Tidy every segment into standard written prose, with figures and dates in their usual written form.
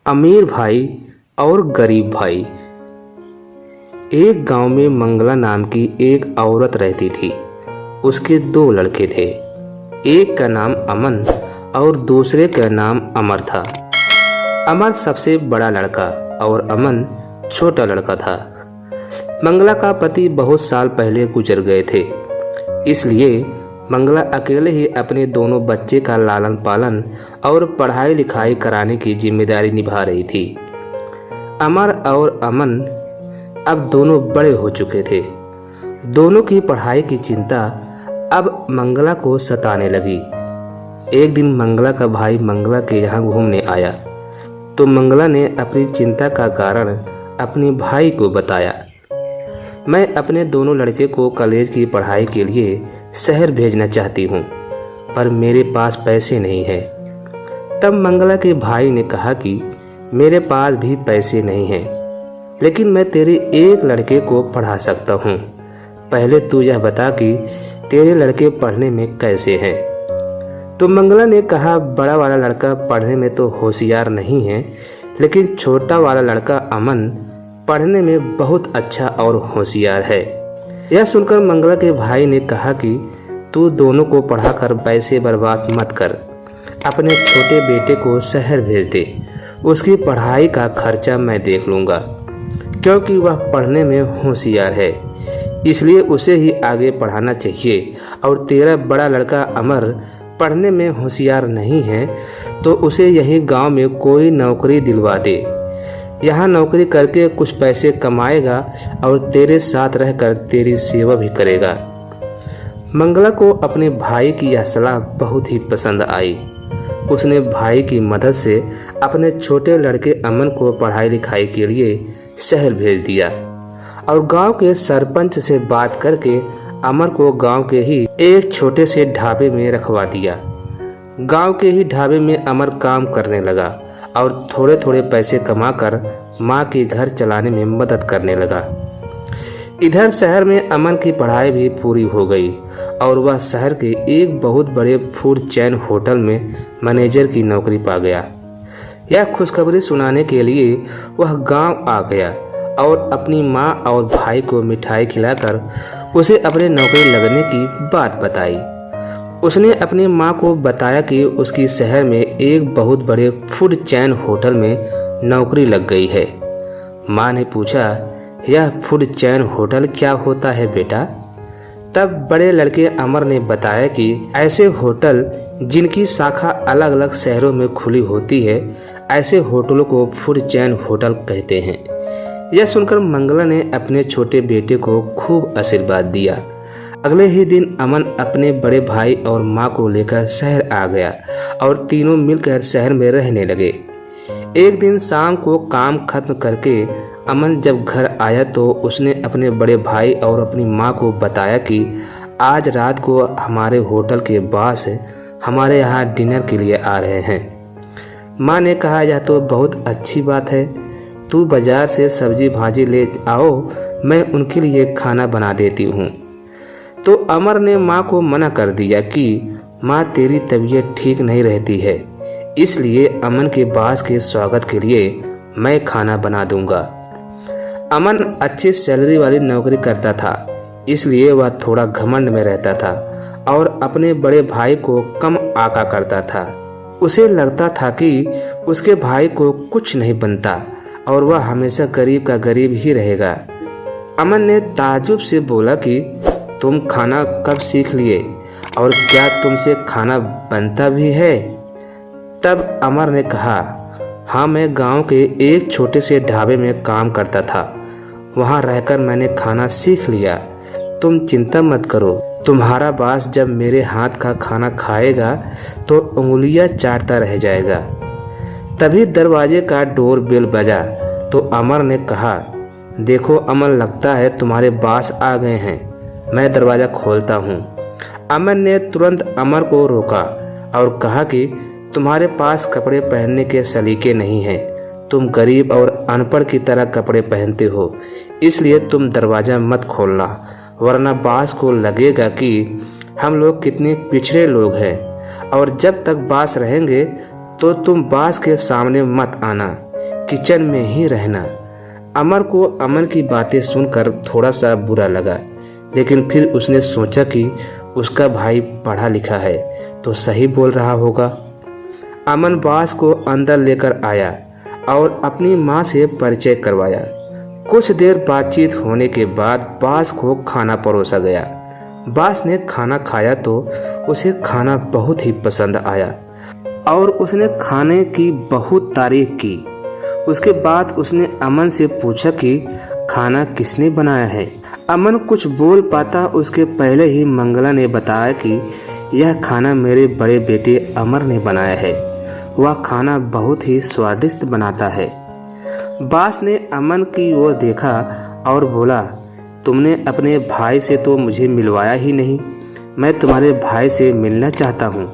अमीर भाई और गरीब भाई। एक गांव में मंगला नाम की एक औरत रहती थी। उसके दो लड़के थे। एक का नाम अमन और दूसरे का नाम अमर था। अमर सबसे बड़ा लड़का और अमन छोटा लड़का था। मंगला का पति बहुत साल पहले गुजर गए थे, इसलिए मंगला अकेले ही अपने दोनों बच्चे का लालन पालन और पढ़ाई लिखाई कराने की जिम्मेदारी निभा रही थी। अमर और अमन अब दोनों बड़े हो चुके थे। दोनों की पढ़ाई की चिंता अब मंगला को सताने लगी। एक दिन मंगला का भाई मंगला के यहाँ घूमने आया तो मंगला ने अपनी चिंता का कारण अपने भाई को बताया। मैं अपने दोनों लड़के को कॉलेज की पढ़ाई के लिए शहर भेजना चाहती हूँ, पर मेरे पास पैसे नहीं हैं। तब मंगला के भाई ने कहा कि मेरे पास भी पैसे नहीं हैं, लेकिन मैं तेरे एक लड़के को पढ़ा सकता हूँ। पहले तू यह बता कि तेरे लड़के पढ़ने में कैसे हैं। तो मंगला ने कहा, बड़ा वाला लड़का पढ़ने में तो होशियार नहीं है, लेकिन छोटा वाला लड़का अमन पढ़ने में बहुत अच्छा और होशियार है। यह सुनकर मंगला के भाई ने कहा कि तू दोनों को पढ़ाकर पैसे बर्बाद मत कर, अपने छोटे बेटे को शहर भेज दे। उसकी पढ़ाई का खर्चा मैं देख लूँगा, क्योंकि वह पढ़ने में होशियार है, इसलिए उसे ही आगे पढ़ाना चाहिए। और तेरा बड़ा लड़का अमर पढ़ने में होशियार नहीं है, तो उसे यहीं गांव में कोई नौकरी दिलवा दे। यहाँ नौकरी करके कुछ पैसे कमाएगा और तेरे साथ रहकर तेरी सेवा भी करेगा। मंगला को अपने भाई की यह सलाह बहुत ही पसंद आई। उसने भाई की मदद से अपने छोटे लड़के अमन को पढ़ाई लिखाई के लिए शहर भेज दिया और गांव के सरपंच से बात करके अमर को गांव के ही एक छोटे से ढाबे में रखवा दिया। गांव के ही ढाबे में अमर काम करने लगा और थोड़े थोड़े पैसे कमाकर माँ के घर चलाने में मदद करने लगा। इधर शहर में अमन की पढ़ाई भी पूरी हो गई और वह शहर के एक बहुत बड़े फूड चैन होटल में मैनेजर की नौकरी पा गया। यह खुशखबरी सुनाने के लिए वह गांव आ गया और अपनी माँ और भाई को मिठाई खिलाकर उसे अपने नौकरी लगने की बात बताई। उसने अपनी माँ को बताया कि उसकी शहर में एक बहुत बड़े फूड चैन होटल में नौकरी लग गई है। माँ ने पूछा, यह फूड चैन होटल क्या होता है बेटा? तब बड़े लड़के अमर ने बताया कि ऐसे होटल जिनकी शाखा अलग अलग शहरों में खुली होती है, ऐसे होटलों को फूड चैन होटल कहते हैं। यह सुनकर मंगला ने अपने छोटे बेटे को खूब आशीर्वाद दिया। अगले ही दिन अमन अपने बड़े भाई और माँ को लेकर शहर आ गया और तीनों मिलकर शहर में रहने लगे। एक दिन शाम को काम खत्म करके अमन जब घर आया तो उसने अपने बड़े भाई और अपनी माँ को बताया कि आज रात को हमारे होटल के बॉस हमारे यहाँ डिनर के लिए आ रहे हैं। माँ ने कहा, यह तो बहुत अच्छी बात है, तू बाजार से सब्जी भाजी ले आओ, मैं उनके लिए खाना बना देती हूँ। तो अमर ने माँ को मना कर दिया कि माँ तेरी तबीयत ठीक नहीं रहती है, इसलिए अमन के बॉस के स्वागत के लिए मैं खाना बना दूंगा। अमन अच्छी सैलरी वाली नौकरी करता था, इसलिए वह थोड़ा घमंड में रहता था और अपने बड़े भाई को कम आका करता था। उसे लगता था कि उसके भाई को कुछ नहीं बनता और वह हमेशा गरीब का गरीब ही रहेगा। अमन ने ताज्जुब से बोला कि तुम खाना कब सीख लिए और क्या तुमसे खाना बनता भी है? तब अमर ने कहा, हाँ, मैं गांव के एक छोटे से ढाबे में काम करता था, वहां रहकर मैंने खाना सीख लिया। तुम चिंता मत करो, तुम्हारा बॉस जब मेरे हाथ का खाना खाएगा तो उंगलियां चाटता रह जाएगा। तभी दरवाजे का डोर बेल बजा तो अमर ने कहा, देखो अमन, लगता है तुम्हारे बॉस आ गए हैं, मैं दरवाज़ा खोलता हूँ। अमन ने तुरंत अमर को रोका और कहा कि तुम्हारे पास कपड़े पहनने के सलीके नहीं हैं, तुम गरीब और अनपढ़ की तरह कपड़े पहनते हो, इसलिए तुम दरवाज़ा मत खोलना, वरना बॉस को लगेगा कि हम लोग कितने पिछड़े लोग हैं, और जब तक बॉस रहेंगे तो तुम बॉस के सामने मत आना, किचन में ही रहना। अमर को अमन की बातें सुनकर थोड़ा सा बुरा लगा, लेकिन फिर उसने सोचा कि उसका भाई पढ़ा लिखा है तो सही बोल रहा होगा। अमन बास को अंदर लेकर आया और अपनी माँ से परिचय करवाया। कुछ देर बातचीत होने के बाद बास को खाना परोसा गया। बास ने खाना खाया तो उसे खाना बहुत ही पसंद आया और उसने खाने की बहुत तारीफ की। उसके बाद उसने अमन से पूछा कि खाना किसने बनाया है। अमन कुछ बोल पाता उसके पहले ही मंगला ने बताया कि यह खाना मेरे बड़े बेटे अमर ने बनाया है। वह खाना बहुत ही स्वादिष्ट बनाता है। बास ने अमन की ओर देखा और बोला, तुमने अपने भाई से तो मुझे मिलवाया ही नहीं। मैं तुम्हारे भाई से मिलना चाहता हूँ।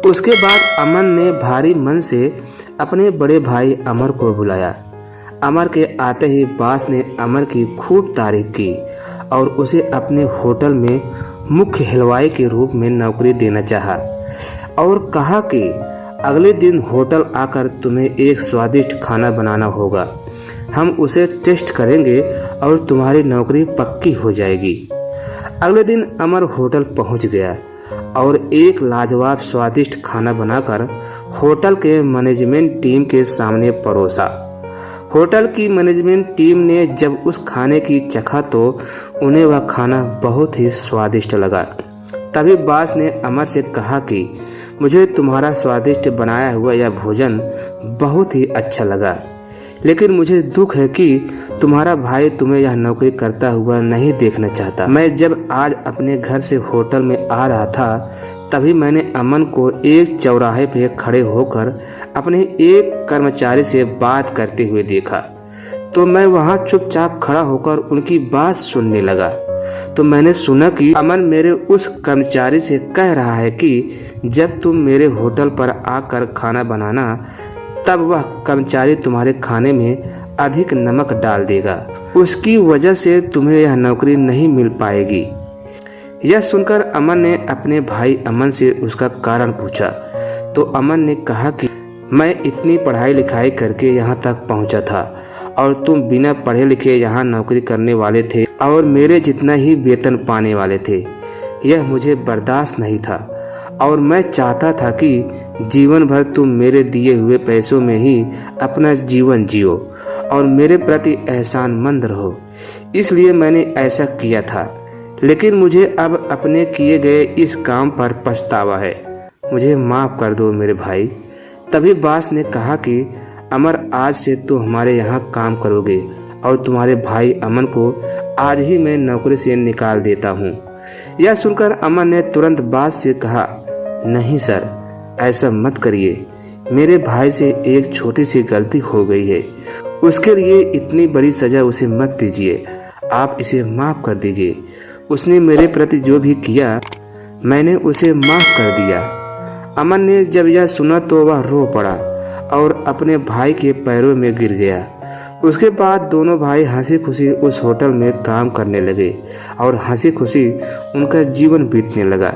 उसके बाद अमन ने भारी मन से अपने बड़े भाई अमर को बुलाया। अमर के आते ही बास ने अमर की खूब तारीफ की और उसे अपने होटल में मुख्य हलवाई के रूप में नौकरी देना चाहा और कहा कि अगले दिन होटल आकर तुम्हें एक स्वादिष्ट खाना बनाना होगा। हम उसे टेस्ट करेंगे और तुम्हारी नौकरी पक्की हो जाएगी। अगले दिन अमर होटल पहुंच गया और एक लाजवाब स्वादिष्ट खाना बनाकर होटल के मैनेजमेंट टीम के सामने परोसा। होटल की मैनेजमेंट टीम ने जब उस खाने की चखा तो उन्हें वह खाना बहुत ही स्वादिष्ट लगा। तभी बास ने अमर से कहा कि मुझे तुम्हारा स्वादिष्ट बनाया हुआ यह भोजन बहुत ही अच्छा लगा, लेकिन मुझे दुख है कि तुम्हारा भाई तुम्हें यह नौकरी करता हुआ नहीं देखना चाहता। मैं जब आज अपने घर से होटल में आ रहा था तभी मैंने अमन को एक चौराहे पे खड़े होकर अपने एक कर्मचारी से बात करते हुए देखा, तो मैं वहां चुपचाप खड़ा होकर उनकी बात सुनने लगा। तो मैंने सुना कि अमन मेरे उस कर्मचारी से कह रहा है कि जब तुम मेरे होटल पर आकर खाना बनाना तब वह कर्मचारी तुम्हारे खाने में अधिक नमक डाल देगा। उसकी वजह से तुम्हें यह नौकरी नहीं मिल पाएगी। यह सुनकर अमन ने अपने भाई अमन से उसका कारण पूछा तो अमन ने कहा कि मैं इतनी पढ़ाई लिखाई करके यहाँ तक पहुँचा था और तुम बिना पढ़े लिखे यहाँ नौकरी करने वाले थे और मेरे जितना ही वेतन पाने वाले थे। यह मुझे बर्दाश्त नहीं था और मैं चाहता था कि जीवन भर तुम मेरे दिए हुए पैसों में ही अपना जीवन जियो और मेरे प्रति एहसानमंद रहो, इसलिए मैंने ऐसा किया था। लेकिन मुझे अब अपने किए गए इस काम पर पछतावा है। मुझे माफ़ कर दो मेरे भाई। तभी बास ने कहा कि अमर, आज से तू हमारे यहाँ काम करोगे और तुम्हारे भाई अमन को आज ही मैं नौकरी से निकाल देता हूँ। यह सुनकर अमन ने तुरंत बास से कहा, नहीं सर, ऐसा मत करिए। मेरे भाई से एक छोटी सी गलती हो गई है, उसके लिए इतनी बड़ी सजा उसे मत दीजिए। आप इसे माफ़ कर दीजिए। उसने मेरे प्रति जो भी किया मैंने उसे माफ़ कर दिया। अमन ने जब यह सुना तो वह रो पड़ा और अपने भाई के पैरों में गिर गया। उसके बाद दोनों भाई हंसी खुशी उस होटल में काम करने लगे और हंसी खुशी उनका जीवन बीतने लगा।